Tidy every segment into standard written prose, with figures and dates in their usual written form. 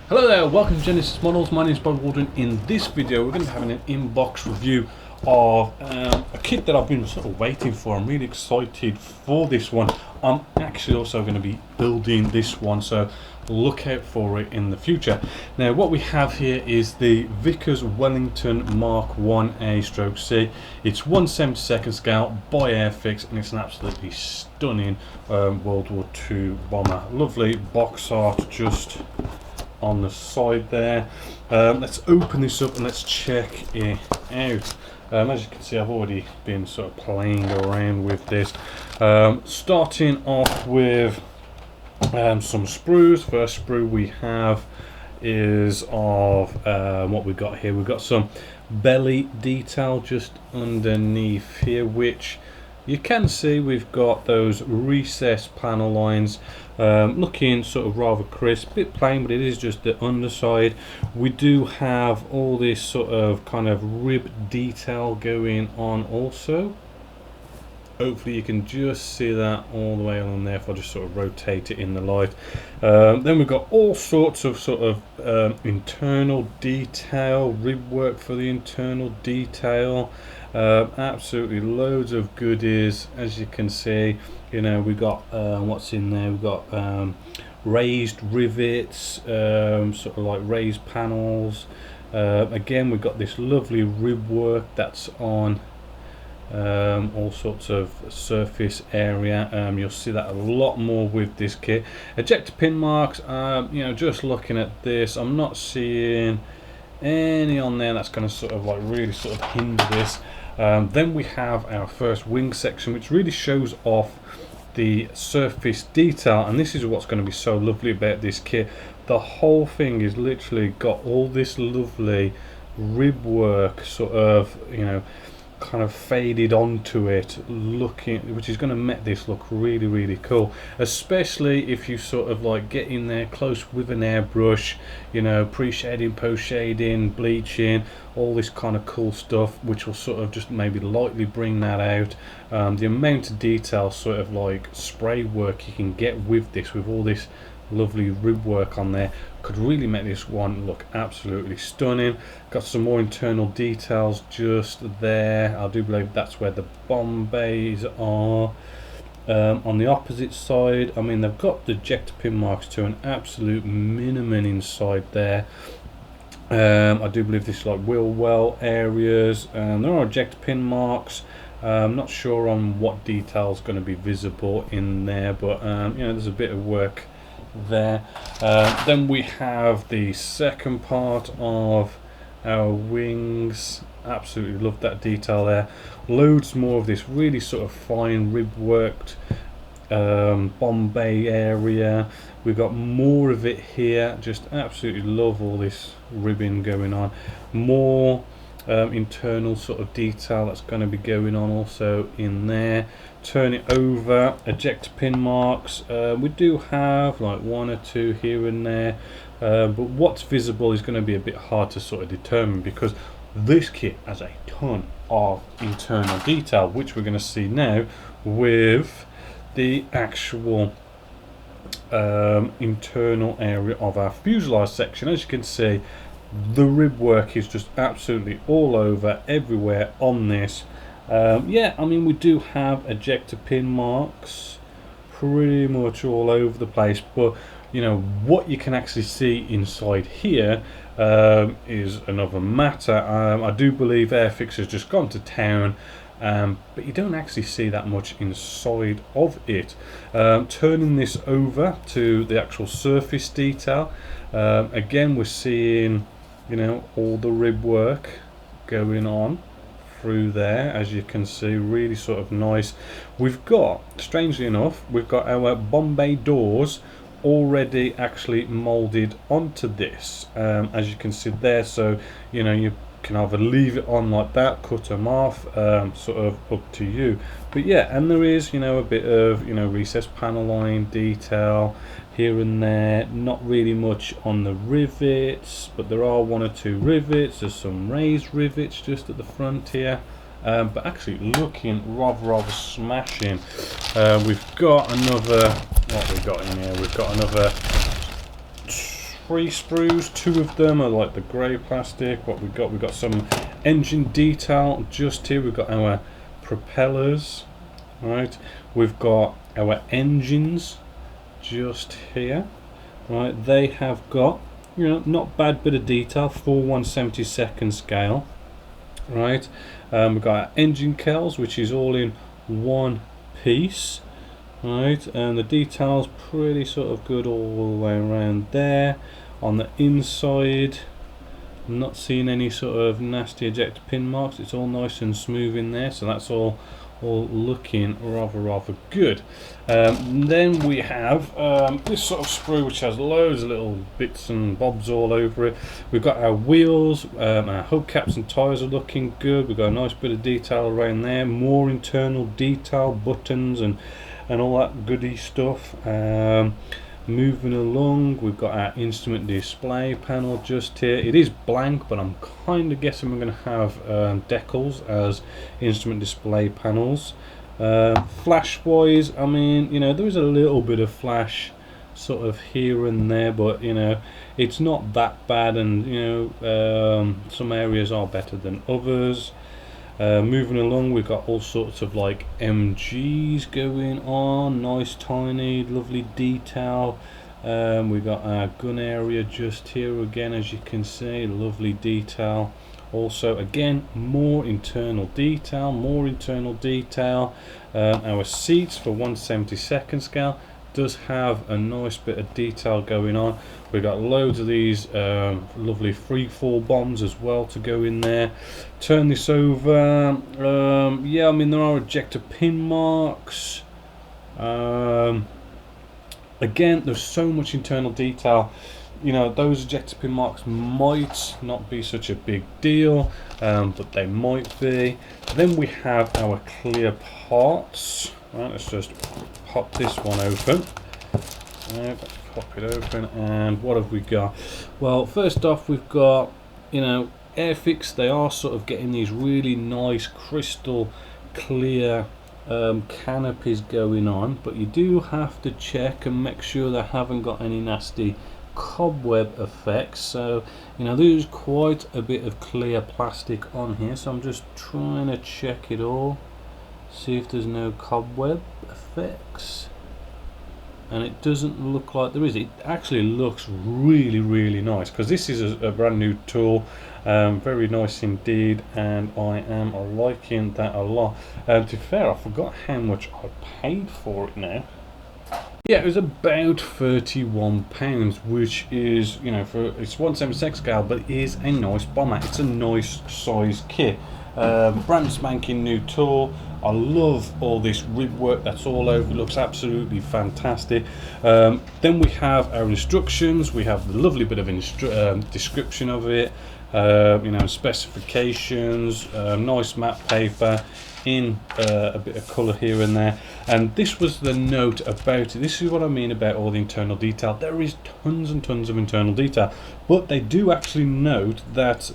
Hello there, welcome to Genesis Models. My name is Bob Waldron. In this video we're going to be having an inbox review of a kit that I've been sort of waiting for. I'm really excited for this one. I'm actually also going to be building this one, so look out for it in the future. Now what we have here is the Vickers Wellington Mk.1A stroke C. It's 1/72 scale by Airfix, and it's an absolutely stunning World War II bomber. Lovely box art just on the side there. Let's open this up and let's check it out. As you can see, I've already been sort of playing around with this. Starting off with some sprues. First sprue we have is of what we've got here. We've got some belly detail just underneath here, which you can see we've got those recessed panel lines, looking sort of rather crisp, bit plain, but it is just the underside. We do have all this sort of kind of rib detail going on also. Hopefully you can just see that all the way along there if I just sort of rotate it in the light. Then we've got all sorts of sort of internal detail, rib work for the internal detail. Absolutely loads of goodies. As you can see, you know, we've got what's in there. We've got raised rivets, sort of like raised panels. Again, we've got this lovely rib work that's on all sorts of surface area. You'll see that a lot more with this kit. Ejector pin marks, you know, just looking at this, I'm not seeing any on there that's going to sort of like really sort of hinder this. Then we have our first wing section, which really shows off the surface detail, and this is what's going to be so lovely about this kit. The whole thing is literally got all this lovely rib work sort of, you know, kind of faded onto it, looking, which is going to make this look really, really cool, especially if you sort of like get in there close with an airbrush, you know, pre-shading, post-shading, bleaching, all this kind of cool stuff, which will sort of just maybe lightly bring that out. The amount of detail, sort of like spray work you can get with this, with all this lovely rib work on there, could really make this one look absolutely stunning. Got some more internal details just there. I do believe that's where the Bombays are. On the opposite side, I mean, they've got the ejector pin marks to an absolute minimum inside there. I do believe this is like wheel well areas. There are ejector pin marks. I'm not sure on what detail is going to be visible in there, but you know, there's a bit of work there. Then we have the second part of our wings. Absolutely love that detail there. Loads more of this really sort of fine rib worked Bombay area. We've got more of it here. Just absolutely love all this ribbing going on. More internal sort of detail that's going to be going on also in there. Turn it over, ejector pin marks. We do have like one or two here and there, but what's visible is going to be a bit hard to sort of determine, because this kit has a ton of internal detail, which we're going to see now with the actual internal area of our fuselage section. As you can see, the rib work is just absolutely all over, everywhere on this. Yeah, I mean, we do have ejector pin marks pretty much all over the place, but you know, what you can actually see inside here is another matter. I do believe Airfix has just gone to town, but you don't actually see that much inside of it. Turning this over to the actual surface detail, again we're seeing, you know, all the rib work going on through there, as you can see, really sort of nice. We've got, strangely enough, we've got our Bombay Doors already actually molded onto this, as you can see there. So you know, you can either leave it on like that, cut them off, sort of up to you. But yeah, and there is, you know, a bit of, you know, recessed panel line detail here and there. Not really much on the rivets, but there are one or two rivets. There's some raised rivets just at the front here, but actually looking rather smashing. We've got another, what we got in here, we've got another 3 sprues. 2 of them are like the grey plastic. What we've got some engine detail just here. We've got our propellers, right? We've got our engines just here, right? They have got, you know, not bad bit of detail for 1/72 scale, right? We've got our engine cowls, which is all in one piece, right? And the detail's pretty sort of good all the way around there. On the inside, I'm not seeing any sort of nasty ejector pin marks. It's all nice and smooth in there, so that's all looking rather good. Then we have this sort of sprue, which has loads of little bits and bobs all over it. We've got our wheels, our hubcaps and tyres are looking good. We've got a nice bit of detail around there, more internal detail, buttons and all that goody stuff. Moving along, we've got our instrument display panel just here. It is blank, but I'm kind of guessing we're going to have decals as instrument display panels. Flash wise, I mean, you know, there is a little bit of flash sort of here and there, but you know, it's not that bad, and you know, some areas are better than others. Moving along, we've got all sorts of like MGs going on, nice tiny lovely detail. We've got our gun area just here again, as you can see, lovely detail. Also again, more internal detail. Our seats for 1/72 scale does have a nice bit of detail going on. We've got loads of these lovely freefall bombs as well to go in there. Turn this over. Yeah, I mean, there are ejector pin marks. Again, there's so much internal detail. You know, those ejector pin marks might not be such a big deal, but they might be. Then we have our clear parts. Right, let's just pop this one open. Pop it open, and what have we got? Well, first off, we've got, you know, Airfix. They are sort of getting these really nice crystal clear canopies going on, but you do have to check and make sure they haven't got any nasty cobweb effects. So you know, there's quite a bit of clear plastic on here, so I'm just trying to check it all, see if there's no cobweb effects, and it doesn't look like there is. It actually looks really nice, because this is a brand new tool. Very nice indeed, and I am liking that a lot. To be fair, I forgot how much I paid for it now. Yeah, it was about £31, which is, you know, for it's 1/76 scale, but it is a nice bomber. It's a nice size kit. Brand spanking new tool. I love all this rib work that's all over. It looks absolutely fantastic. Then we have our instructions. We have the lovely bit of description of it. You know, specifications, nice map paper in a bit of colour here and there. And this was the note about it. This is what I mean about all the internal detail. There is tons and tons of internal detail, but they do actually note that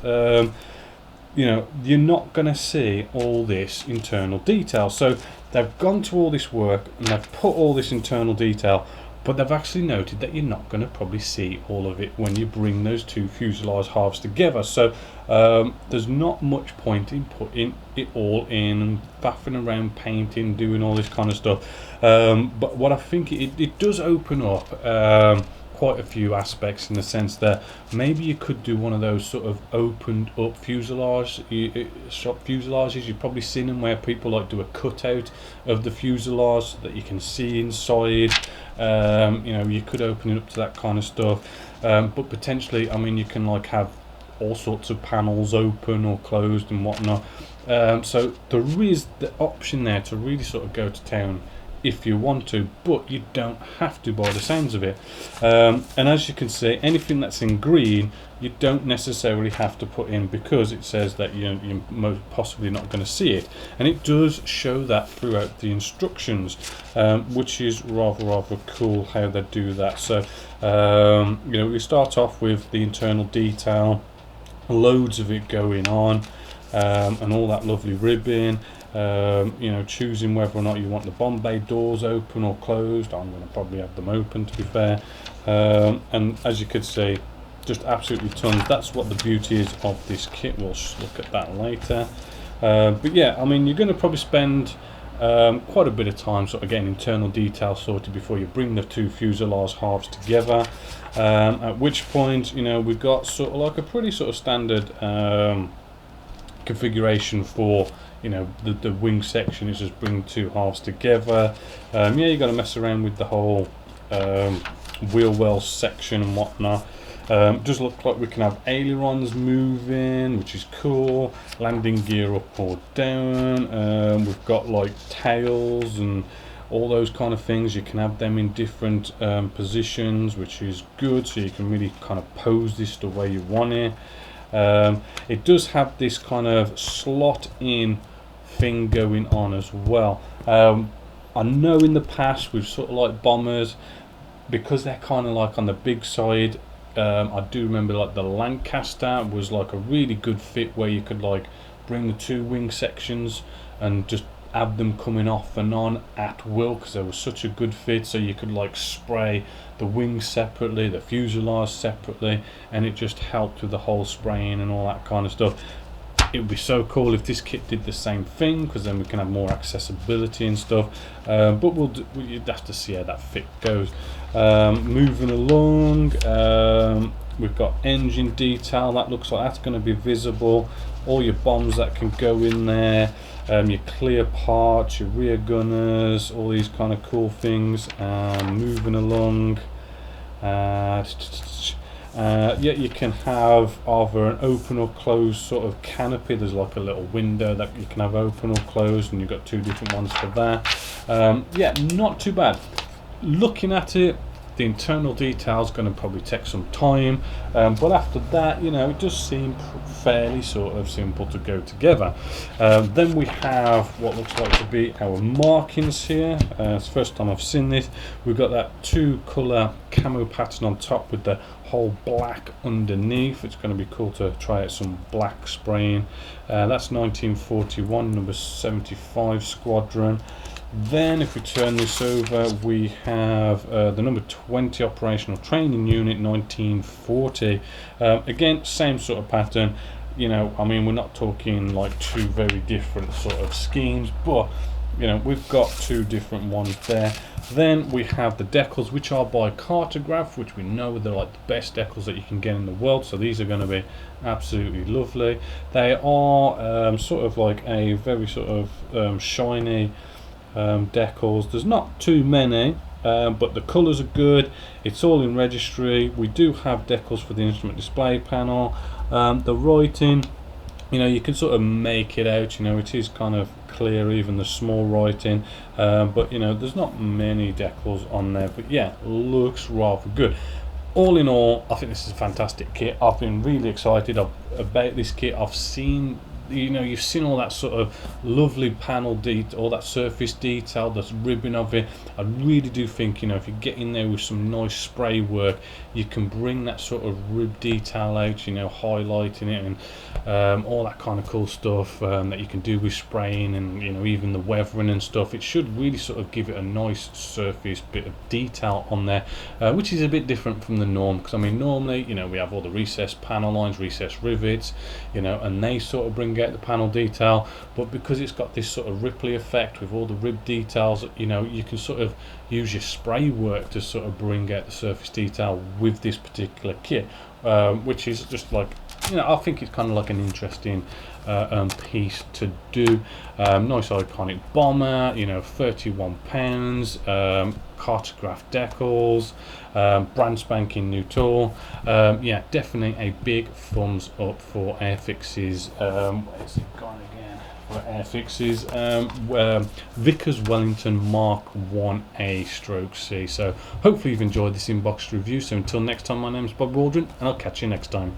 you know, you're not going to see all this internal detail. So they've gone to all this work and they've put all this internal detail, but they've actually noted that you're not going to probably see all of it when you bring those two fuselage halves together. So there's not much point in putting it all in and faffing around, painting, doing all this kind of stuff. But what I think it does open up quite a few aspects, in the sense that maybe you could do one of those sort of opened up fuselage shop fuselages. You've probably seen them where people like do a cutout of the fuselage that you can see inside. You know, you could open it up to that kind of stuff, but potentially, I mean, you can like have all sorts of panels open or closed and whatnot. So there is the option there to really sort of go to town if you want to, but you don't have to by the sounds of it. And as you can see, anything that's in green you don't necessarily have to put in, because it says that you're most possibly not going to see it, and it does show that throughout the instructions, which is rather cool how they do that. So we start off with the internal detail, loads of it going on, and all that lovely ribbing. Choosing whether or not you want the Bombay Doors open or closed. I'm going to probably have them open, to be fair. And as you could see, just absolutely tons. That's what the beauty is of this kit. We'll look at that later. But yeah, I mean, you're going to probably spend quite a bit of time sort of getting internal details sorted before you bring the two fuselage halves together. At which point, we've got sort of like a pretty sort of standard configuration for the wing section. Is just bring two halves together. You got to mess around with the whole wheel well section and whatnot. Does look like we can have ailerons moving, which is cool. Landing gear up or down. We've got like tails and all those kind of things. You can have them in different positions, which is good, so you can really kind of pose this the way you want it. It does have this kind of slot in thing going on as well. I know in the past with sort of like bombers, because they're kind of like on the big side, I do remember like the Lancaster was like a really good fit, where you could like bring the two wing sections and just have them coming off and on at will, because they were such a good fit. So you could like spray the wings separately, the fuselage separately, and it just helped with the whole spraying and all that kind of stuff. It would be so cool if this kit did the same thing, because then we can have more accessibility and stuff. But you'd have to see how that fit goes. Moving along, we've got engine detail. That looks like that's going to be visible. All your bombs that can go in there, your clear parts, your rear gunners, all these kind of cool things. Moving along, you can have either an open or closed sort of canopy. There's like a little window that you can have open or closed, and you've got two different ones for that. Not too bad. Looking at it, the internal detail is going to probably take some time, but after that, it does seem fairly sort of simple to go together. Then we have what looks like to be our markings here. It's the first time I've seen this. We've got that two colour camo pattern on top with the whole black underneath. It's going to be cool to try out some black spraying. That's 1941, number 75 squadron. Then if we turn this over, we have the number 20 operational training unit, 1940. Again, same sort of pattern. I mean, we're not talking like two very different sort of schemes, but we've got two different ones there. Then we have the decals, which are by Cartograph, which we know they're like the best decals that you can get in the world. So these are going to be absolutely lovely. They are sort of like a very sort of shiny decals. There's not too many, but the colours are good. It's all in registry. We do have decals for the instrument display panel. The writing, you can sort of make it out. It is kind of clear, even the small writing, but there's not many decals on there. But yeah, looks rather good. All in all, I think this is a fantastic kit. I've been really excited about this kit. I've seen you've seen all that sort of lovely panel detail, all that surface detail, the ribbon of it. I really do think if you get in there with some nice spray work, you can bring that sort of rib detail out, highlighting it, and all that kind of cool stuff that you can do with spraying, and even the weathering and stuff. It should really sort of give it a nice surface bit of detail on there, which is a bit different from the norm, because I mean normally we have all the recessed panel lines, recessed rivets, and they sort of bring out the panel detail. But because it's got this sort of ripply effect with all the rib details, you can sort of use your spray work to sort of bring out the surface detail with this particular kit, which is just like I think it's kind of like an interesting piece to do. Nice iconic bomber, 31 pounds, Cartograph decals, brand spanking new tool. Yeah, definitely a big thumbs up for Airfix's. Where's it gone again? for Airfix's Vickers Wellington Mk.1A stroke C. So hopefully you've enjoyed this inbox review. So until next time, my name is Bob Waldron, and I'll catch you next time.